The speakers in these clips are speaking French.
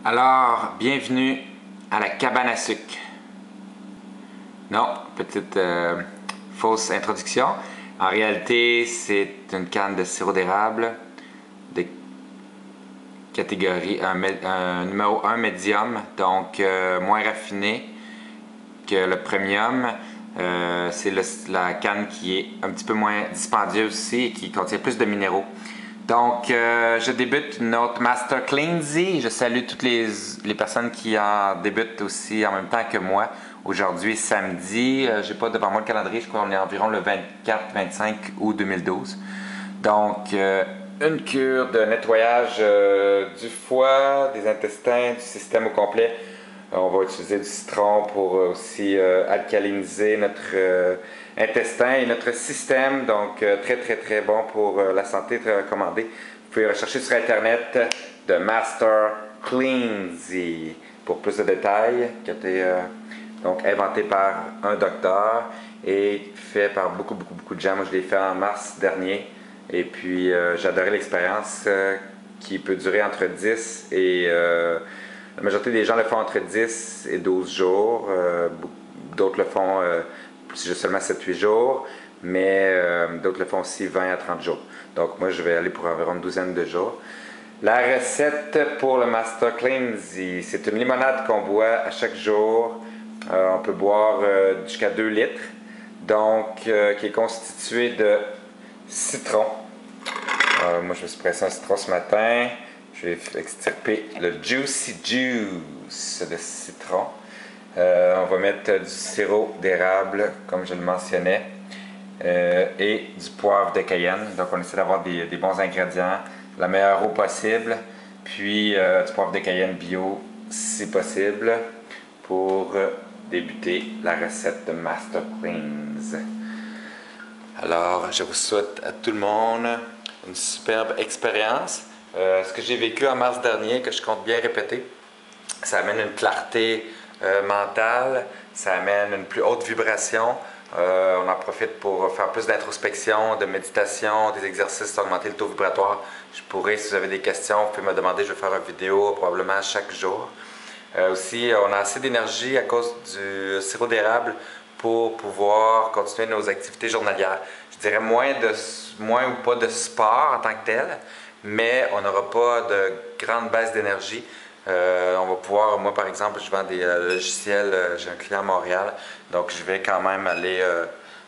Alors, bienvenue à la cabane à sucre. Non, petite fausse introduction. En réalité, c'est une canne de sirop d'érable de catégorie un numéro 1 médium, donc moins raffiné que le premium. C'est la canne qui est un petit peu moins dispendieuse aussi et qui contient plus de minéraux. Donc, je débute une autre Master Cleansy. Je salue toutes les personnes qui en débutent aussi en même temps que moi. Aujourd'hui, samedi, j'ai pas devant moi le calendrier, je crois qu'on est environ le 24-25 août 2012. Donc, une cure de nettoyage du foie, des intestins, du système au complet. On va utiliser du citron pour aussi alcaliniser notre intestin et notre système. Donc, très, très, très bon pour la santé, très recommandé. Vous pouvez rechercher sur Internet The Master Cleansy pour plus de détails, qui a été donc inventé par un docteur et fait par beaucoup, beaucoup, beaucoup de gens. Moi, je l'ai fait en mars dernier. Et puis, j'ai adoré l'expérience qui peut durer entre 10 et... la majorité des gens le font entre 10 et 12 jours. D'autres le font seulement 7-8 jours. Mais d'autres le font aussi 20 à 30 jours. Donc, moi, je vais aller pour environ une douzaine de jours. La recette pour le Master Cleansy, c'est une limonade qu'on boit à chaque jour. On peut boire jusqu'à 2 litres. Donc, qui est constituée de citron. Moi, je me suis pressé un citron ce matin. Je vais extirper le Juicy Juice de citron. On va mettre du sirop d'érable, comme je le mentionnais, et du poivre de Cayenne. Donc, on essaie d'avoir des bons ingrédients, la meilleure eau possible, puis du poivre de Cayenne bio, si possible, pour débuter la recette de Master Cleanse. Alors, je vous souhaite à tout le monde une superbe expérience. Ce que j'ai vécu en mars dernier, que je compte bien répéter, ça amène une clarté mentale, ça amène une plus haute vibration. On en profite pour faire plus d'introspection, de méditation, des exercices pour augmenter le taux vibratoire. Je pourrais, si vous avez des questions, vous pouvez me demander, je vais faire une vidéo probablement chaque jour. Aussi, on a assez d'énergie à cause du sirop d'érable pour pouvoir continuer nos activités journalières. Je dirais moins ou pas de sport en tant que tel, mais on n'aura pas de grande baisse d'énergie. On va pouvoir, moi par exemple, je vends des logiciels, j'ai un client à Montréal, donc je vais quand même aller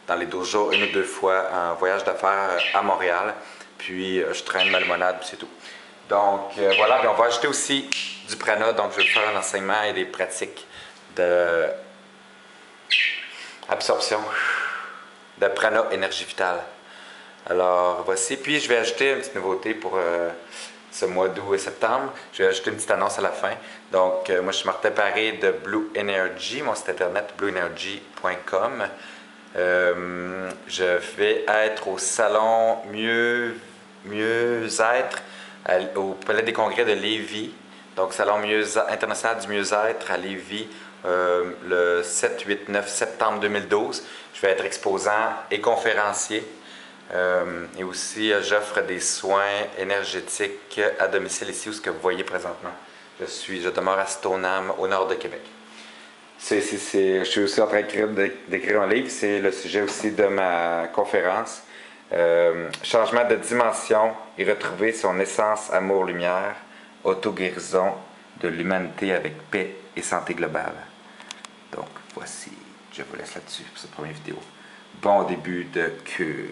dans les 12 jours, 1 ou 2 fois en voyage d'affaires à Montréal, puis je traîne ma limonade, puis c'est tout. Donc voilà, puis on va ajouter aussi du prana, donc je vais faire un enseignement et des pratiques de absorption de prana énergie vitale. Alors voici, puis je vais ajouter une petite nouveauté pour ce mois d'août et septembre. Je vais ajouter une petite annonce à la fin. Donc moi je suis Martin Paré de Blue Energy, mon site internet blueenergy.com. Je vais être au salon Mieux-être au Palais des Congrès de Lévis. Donc salon international du mieux-être à Lévis le 7, 8, 9 septembre 2012. Je vais être exposant et conférencier. Et aussi, j'offre des soins énergétiques à domicile ici, où ce que vous voyez présentement. Je demeure à Stoneham, au nord de Québec. Je suis aussi en train d'écrire un livre, c'est le sujet aussi de ma conférence. Changement de dimension et retrouver son essence amour-lumière, auto-guérison de l'humanité avec paix et santé globale. Donc voici, je vous laisse là-dessus pour cette première vidéo. Bon début de cure.